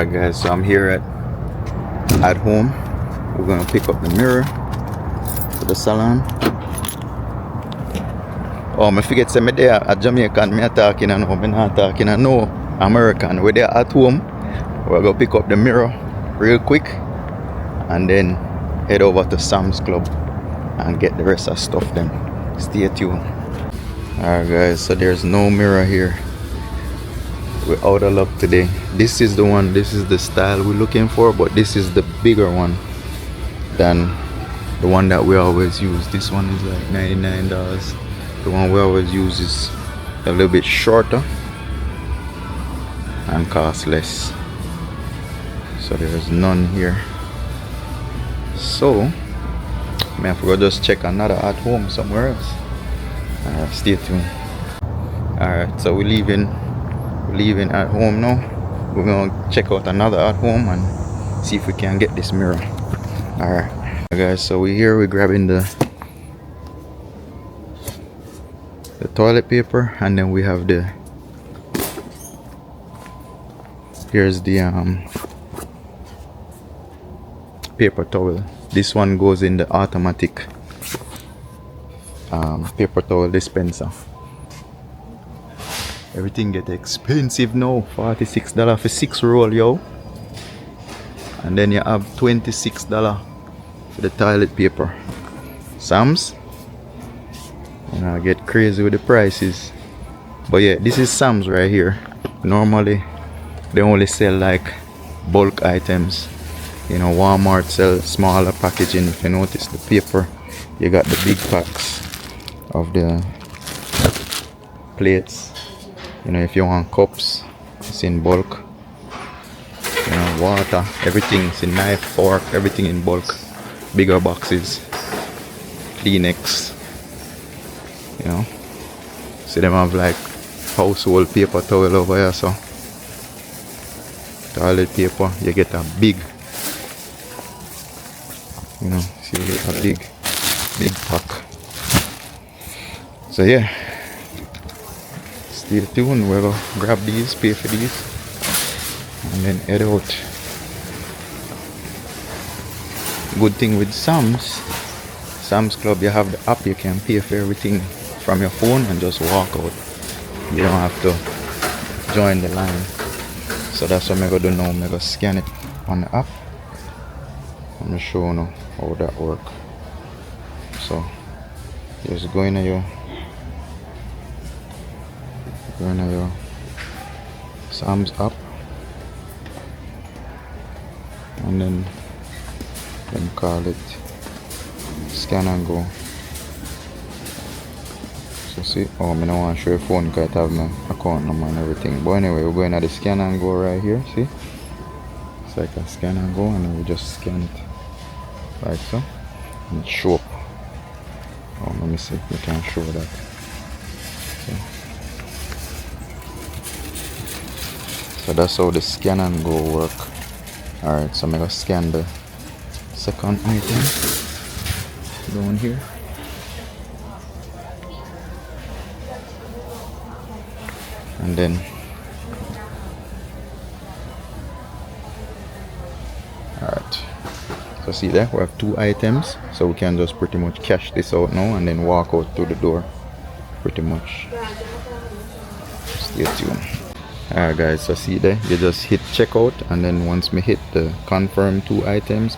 Alright guys, so I'm here at home. We're gonna pick up the mirror for the salon. Oh, I forget to say me there at Jamaican, me talking and no, me not talking and no American. We're there at home. We're gonna pick up the mirror real quick and then head over to Sam's Club and get the rest of stuff then. Stay tuned. Alright guys, so there's no mirror here. We're out of luck today. This is the one, this is the style we're looking for, but this is the bigger one than the one that we always use. This one is like $99. The one we always use is a little bit shorter and costs less. So there's none here. So I have to go just check another at home somewhere else. Alright, stay tuned. Alright, so we're leaving at home now. We're gonna check out another at home and see if we can get this mirror. Alright guys, so we're here, we're grabbing the toilet paper, and then we have here's the paper towel. This one goes in the automatic paper towel dispenser. Everything get expensive now. $46 for 6 roll, yo. And then you have $26 for the toilet paper. Sam's, and I get crazy with the prices. But yeah, this is Sam's right here. Normally they only sell like bulk items. You know, Walmart sell smaller packaging. If you notice the paper, you got the big packs of the plates. You know, if you want cups, it's in bulk. You know, water, everything's in knife, fork, everything in bulk. Bigger boxes, Kleenex. You know, see them have like household paper towel over here. So toilet paper, you get a big. You know, see, you get a big pack. So yeah. Stay tuned, we'll go grab these, pay for these, and then head out. Good thing with Sam's Club, you have the app, you can pay for everything from your phone and just walk out. You don't have to join the line. So that's what I'm going to do now. I'm going to scan it on the app. I'm going to show you how that works. So just go in your Sam's app, and then call it scan and go. So see, oh, I don't want to show your phone because I have my account number and everything. But anyway, we're going to the scan and go right here. See, it's like a scan and go, and then we just scan it like so, and it show up. Oh, let me see if we can show that. See? So that's how the scan and go work. Alright, so I'm gonna scan the second item down here. And then alright. So see there, we have 2 items. So we can just pretty much cash this out now and then walk out through the door. Pretty much. Stay tuned. Alright guys, so see there, you just hit checkout, and then once we hit the confirm 2 items,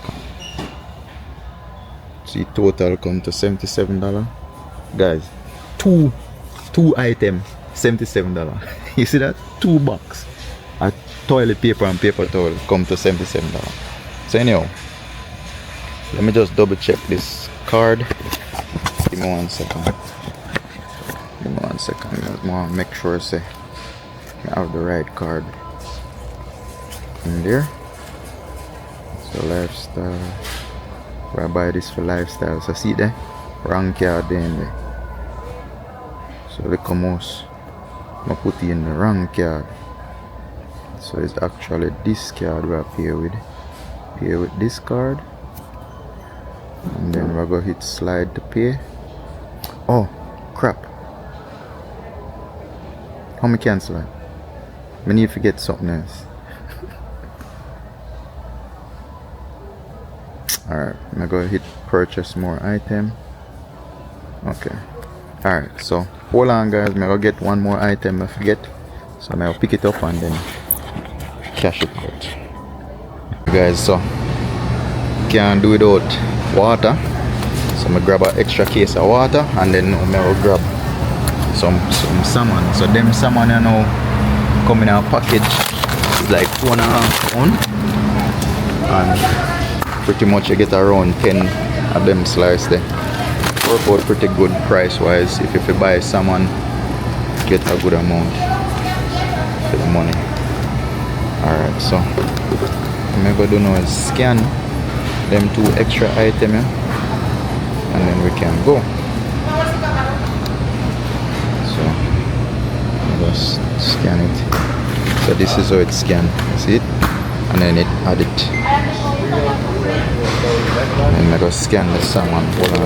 see total come to $77. Guys, two items, $77. You see that? 2 bucks. A toilet paper and paper towel come to $77. So anyhow, let me just double check this card. Give me 1 second. Give me 1 second. I want to make sure say I have the right card in there. So lifestyle, I buy this for lifestyle. So see there, wrong card in there. So look how much I put in the wrong card. So it's actually this card we pay with this card, and then we're gonna hit slide to pay. Oh crap, how me cancel it? I need to get something else. Alright, I'm gonna hit purchase more item. Okay. Alright, so hold on guys, I'm gonna get one more item I forget. So I'm gonna pick it up and then cash it out. Guys, so can't do without water. So I'm gonna grab an extra case of water and then I'm gonna grab some salmon. So them salmon you know come in a package. It's like 2.5 pounds. And pretty much you get around 10 of them slices there. Work out pretty good price wise. If you buy salmon, get a good amount for the money. Alright, so what I'm gonna do now is scan them 2 extra items and then we can go. So I'm just scan it. So this is how it's scanned. See it? And then it add it. And I just scan the salmon. Hold on.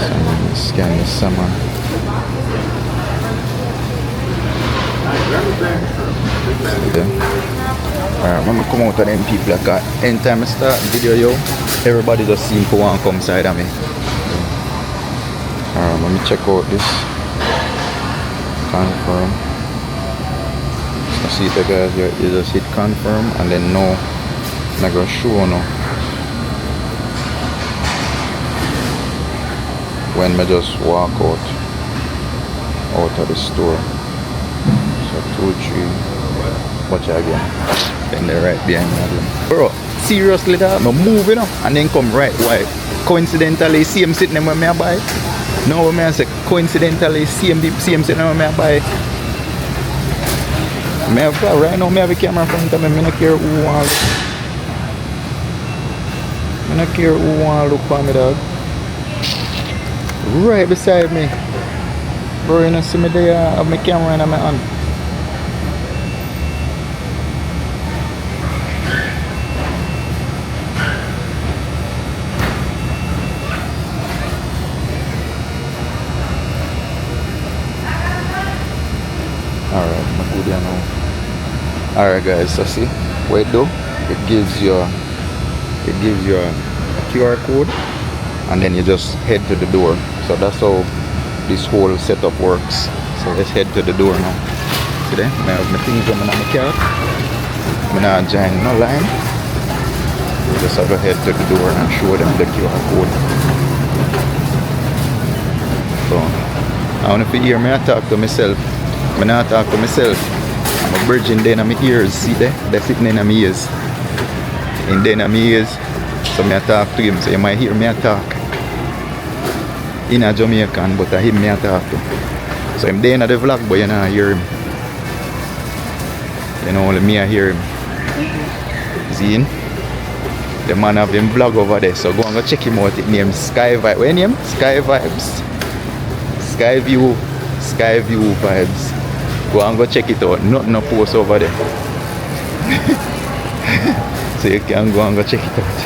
So scan the salmon. Alright, I'm gonna come out of them people like anytime I start the video yo, everybody just seem to want to come side of me. Alright, let me check out this. Confirm. So see the guys here, you just hit confirm and then no, I'm gonna show no. When I just walk out of the store. So 2, 3, watch it again. Then they're right behind me again. Bro, seriously that I'm moving up and then come right why? Coincidentally same sitting there when I buy. No when I say coincidentally same sitting there when I buy. Right now I have a camera in front of me, I don't care who want to look. I don't care who want to look for me dog. Right beside me. Bro, you know see me there, I have my camera in my hand. Alright, I'm good here now. Alright guys, so see what it do? It gives you a QR code and then you just head to the door. So that's how this whole setup works. So let's head to the door now. See there? I have my things on my car. I'm not join no line. We just have to head to the door and show them the QR code. So I want to hear me talk to myself. I not talk to myself. I'm a bridging then in my ears. See there? They're sitting in my ears. And then in my ears. So I talk to him. So you might hear me talk. In a Jamaican, but I hear me talk to. So I'm there in the vlog, but you don't hear him. You know, only me I hear him. See him? The man have him vlog over there. So go and go check him out. It named Sky Vibes. What name? Sky Vibes. Skyview Vibes. Go and go check it out. Nothing no post over there. So you can go and go check it out.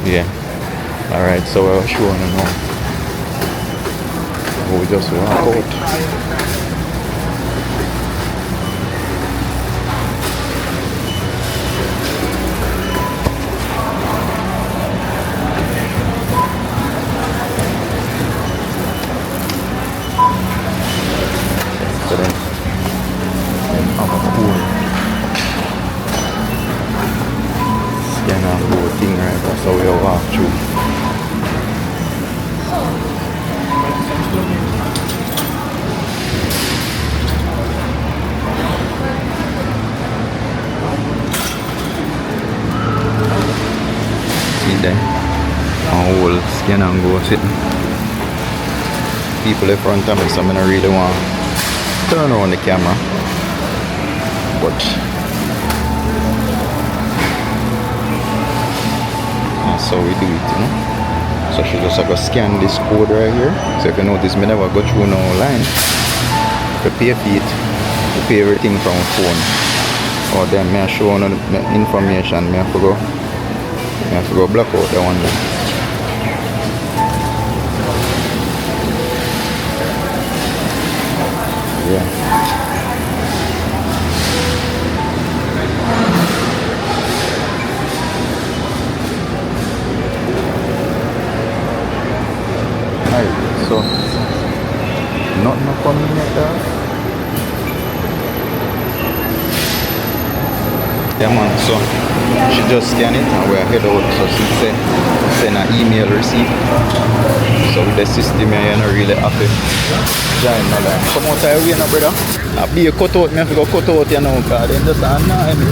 Yeah. Alright, so I'll show you now. We just walk out. So we'll walk through. See there? A whole skin and go sitting. People in front of me, so I don't really want to turn around the camera. But that's how we do it, you know. So she just have to scan this code right here. So if you notice, me never go through no line. To pay for it, to pay everything from phone. Or then me show no information. Me have to go block out the one there. Yeah. so nothing not coming yet dog. Yeah man, so she just scan it and we're head out. So she say send an email receipt. So with the system here, you're not really happy. Join no line. Come out of your way now, brother. I be a cut out, me have to go cut out you know, because then just annoy me.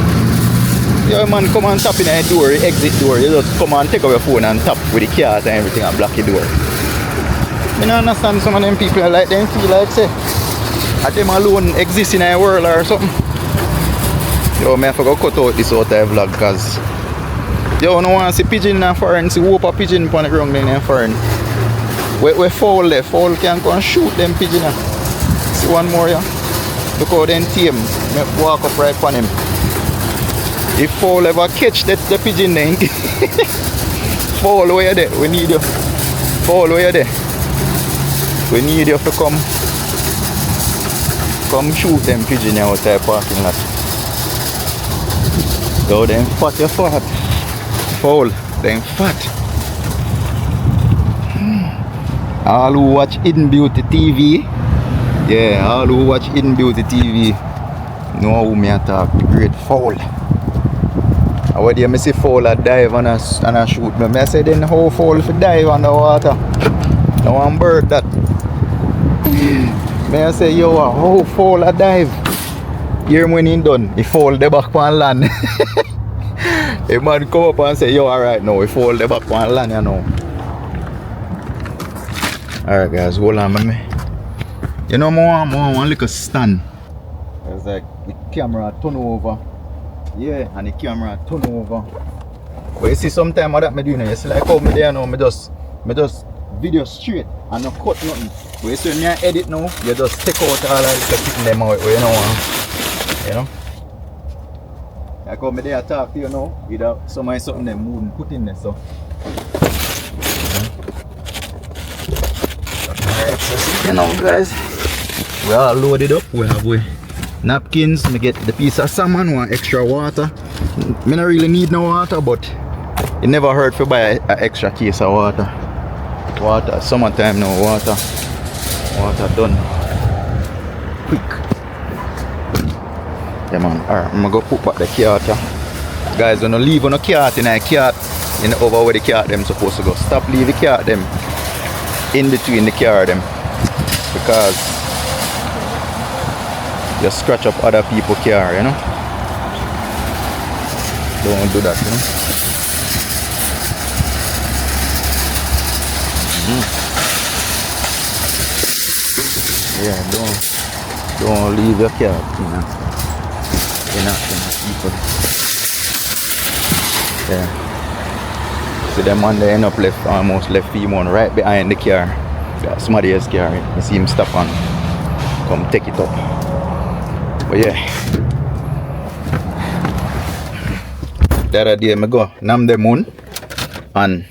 Yeah man, come and tap in the door, the exit door. You just come and take out your phone and tap with the card and everything and block your door. I don't understand some of them people like them feel like say that them alone exist in a world or something. Yo, I have to go cut out this out of vlog because yo, no want to see pigeon in a foreign, see whoop a pigeon on the ground in a foreign. We foul there, foul can go and shoot them pigeon. See one more yeah. Look how them tame. I walk up right on him. If foul ever catch that the pigeon then foul where you there, we need you. Foul where you there. We need you to come shoot them pigeon outside parking lot. So them fat, you fat. Foul, them fat. All who watch Hidden Beauty TV, yeah, all who watch Hidden Beauty TV know who me attack, the great foul. And when you see foul a dive and a shoot me, I say then how foul if you dive underwater? No one bird that. Me I say yo, how foul a dive? Hear when he done, he fall the back on land. A man come up and say yo alright now, he fall the back on land you know. Alright guys, hold on with me. You know more one little stand. It's like the camera turn over. Yeah, and the camera turn over. But you see sometime that me doing it, you see like how me there now, me just video straight and not cut nothing. But you see when I edit now, you just take out all of the keeping them out, you know. Like how me there talk to you now, either something them wouldn't put in there so. Alright, so see you now guys. We all loaded up, we have napkins, me get the piece of salmon, one extra water. Me not really need no water, but it never hurt to buy an extra case of water. Water, summertime now, water done quick. Yeah man, alright, I'm gonna go put back the cart. Guys, when you leave on a cart in a cart, in over where the cart them supposed to go. Stop leave the cart them in between the car them, because you scratch up other people's car, you know. Don't do that, you know. Yeah, don't leave your car, you know. You're not people. Yeah. So them man they end up almost left female right behind the car. Yeah, somebody else's car. You see him stop and come take it up. But yeah. The other day I go nam the moon, and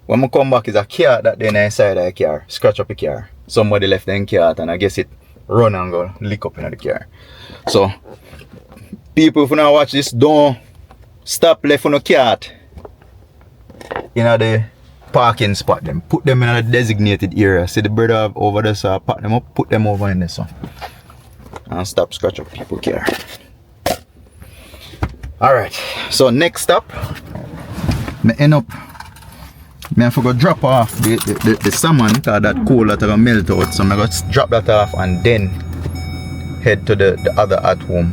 when I come back is a car that then inside of the car, scratch up the car. Somebody left the car and I guess it run and go lick up in the car. So people if you now watch this, don't stop left on the car in the parking spot them. Put them in a designated area. See the brother over there, so I pack them up, put them over in this one. And stop scratch up people car. Alright, so next stop, I end up I forgot drop off the salmon because that coal that gonna melt out. So I got drop that off and then head to the other at home.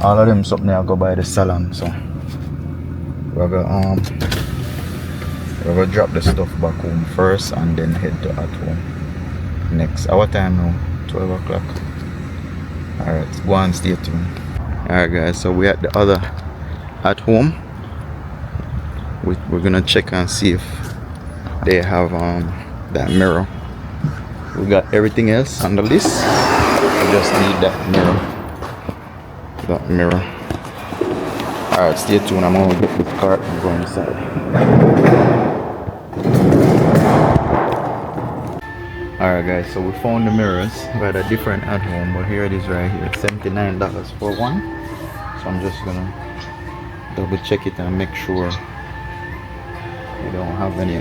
All of them something I go by the salon. So we're gonna drop the stuff back home first and then head to at home next. Our time now, 12 o'clock. Alright, go and stay tuned. Alright guys, so we're at the other at home. We're gonna check and see if they have that mirror. We got everything else on the list. We just need that mirror. Alright, stay tuned. I'm gonna get the cart and go inside. Alright guys, so we found the mirrors. We had a different at home, but here it is right here. $79 for one. So I'm just gonna double check it and make sure we don't have any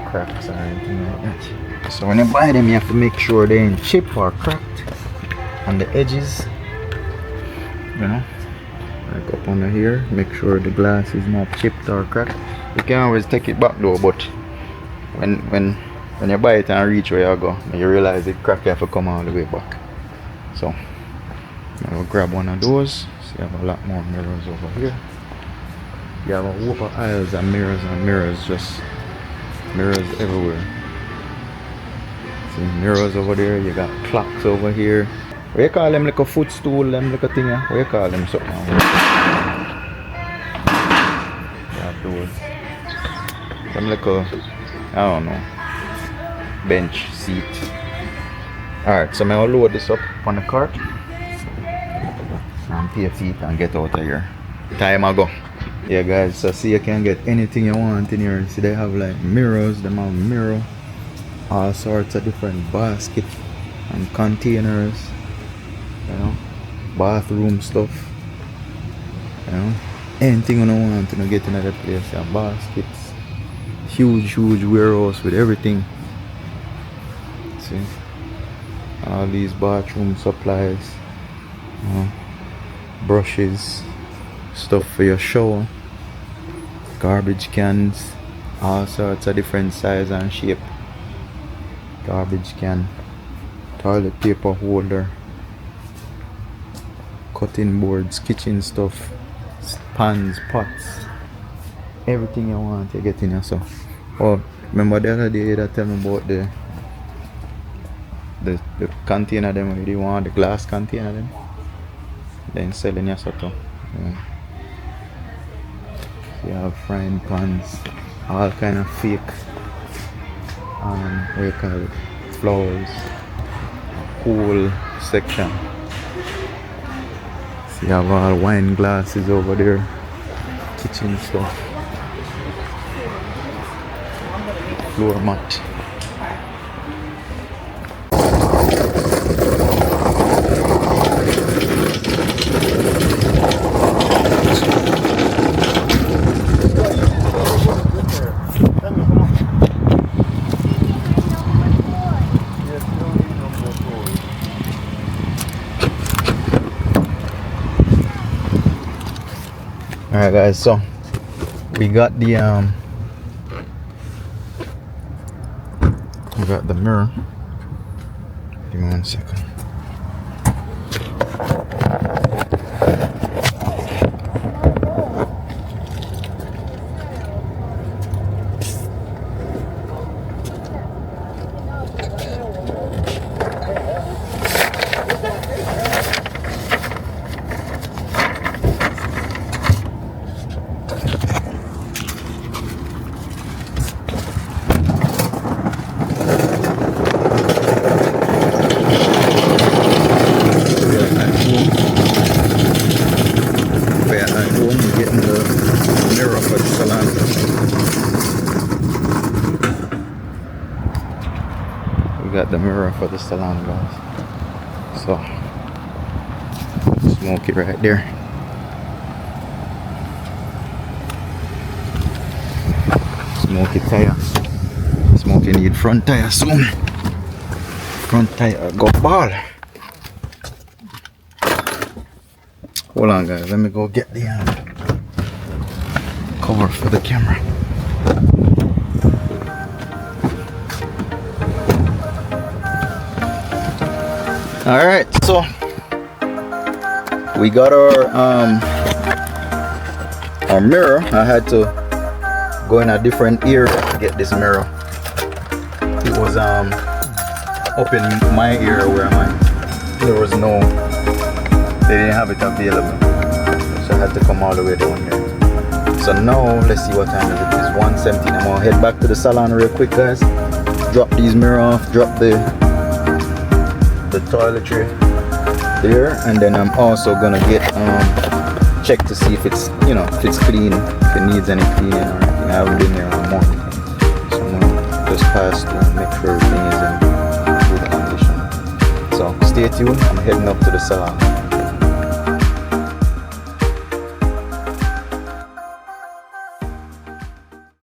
cracks or anything like that. So when you buy them, you have to make sure they ain't chipped or cracked on the edges, you know, like up under here. Make sure the glass is not chipped or cracked. You can always take it back though, but when you buy it and reach where you go, you realize it crack, you have to come all the way back. So I'll grab one of those. So you have a lot more mirrors over here. You have a whoop of aisles and mirrors, just mirrors everywhere. See mirrors over there, you got clocks over here. What you call them, like a footstool, them like a thing, yeah? What you call them, something? You have those. Them like a, I don't know, bench seat. Alright, so I'll load this up on the cart and pay feet and get out of here. Time I go. Yeah guys, so see you can get anything you want in here. See they have like mirrors, they have mirror, all sorts of different baskets and containers, you know, bathroom stuff, you know, anything you want to get in that place. Yeah, baskets, huge warehouse with everything. See, all these bathroom supplies, you know, brushes, stuff for your shower, garbage cans, all sorts of different size and shape. Garbage can, toilet paper holder, cutting boards, kitchen stuff, pans, pots, everything you want you get in here. So, oh, remember the other day that tell me about the container them, you want the glass container them, then selling your sort of. Yeah. You have frying pans, all kind of fake, what you call it, flowers, whole section. So you have all wine glasses over there, kitchen stuff, floor mat. Alright guys, so we got the mirror. Give me 1 second. Got the mirror for the salon, guys. So smoke it right there. Smoky tire. Smoky need front tire soon. Front tire go ball. Hold on guys, let me go get the cover for the camera. Alright, so we got our mirror. I had to go in a different area to get this mirror. It was up in my area where I'm at. There was no, they didn't have it available, so I had to come all the way down here. So now let's see what time it is. It's 1:17. I'm gonna head back to the salon real quick, guys. Drop these mirror off, drop the toiletry there, and then I'm also gonna get check to see if it's, you know, if it's clean, if it needs any cleaning or anything. I haven't been there in a month, so I'm gonna just pass through and make sure everything is in good condition. So stay tuned, I'm heading up to the salon.